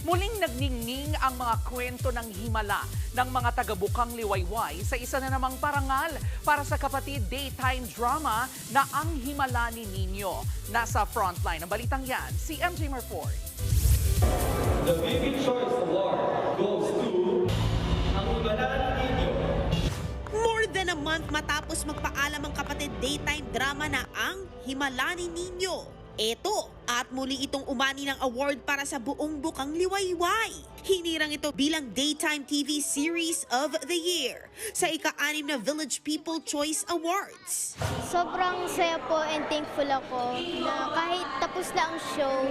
Muling nagningning ang mga kwento ng himala ng mga taga-Bukang Liwayway sa isa na namang parangal para sa kapatid daytime drama na Ang Himala ni Nino. Nasa frontline ng balitang yan, si MJ Marford. The Vivid Choice Award goes to Ang Himala ni Nino. More than a month matapos magpaalam ang kapatid daytime drama na Ang Himala ni Nino. Eto, at muli itong umani ng award para sa buong Bukang Liwayway. Hinirang ito bilang Daytime TV Series of the Year sa ika-6 na Village People Choice Awards. Sobrang saya po and thankful ako na kahit tapos na ang show,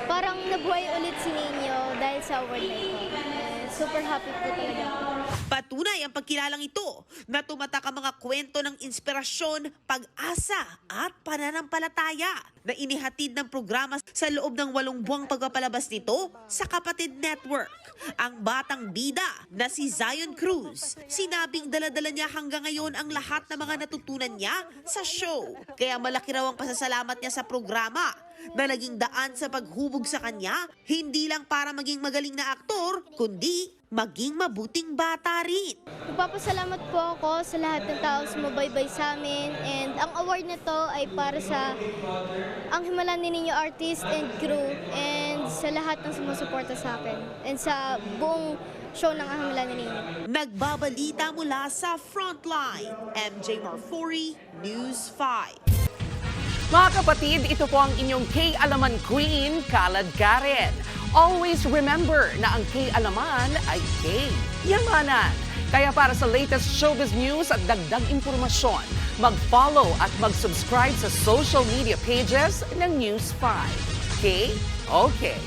parang nabuhay ulit si Nino dahil sa award na ito. Super happy po talaga ako. Patunay ang pagkilalang ito na tumatak ang mga kwento ng inspirasyon, pag-asa at pananampalataya na inihatid ng programa sa loob ng 8 buwang pagpapalabas nito sa Kapatid Network. Ang batang bida na si Zion Cruz, sinabing dala-dala niya hanggang ngayon ang lahat ng mga natutunan niya sa show. Kaya malaki raw ang pasasalamat niya sa programa na naging daan sa paghubog sa kanya, hindi lang para maging magaling na aktor, kundi maging mabuting bata rin. Magpapasalamat po ako sa lahat ng tao sumubaybay sa amin, and ang award na to ay para sa Ang Himala ni Nino artist and crew, and sa lahat ng sumusuporta sa akin and sa buong show ng Ang Himala ni Nino. Nagbabalita mula sa Frontline, MJ Marfori, News 5. Mga kapatid, ito po ang inyong K-Alaman Queen, Kalad Karen. Always remember na ang K-Alaman ay K-Yamanan. Kaya para sa latest showbiz news at dagdag impormasyon, mag-follow at mag-subscribe sa social media pages ng News 5. K? Okay.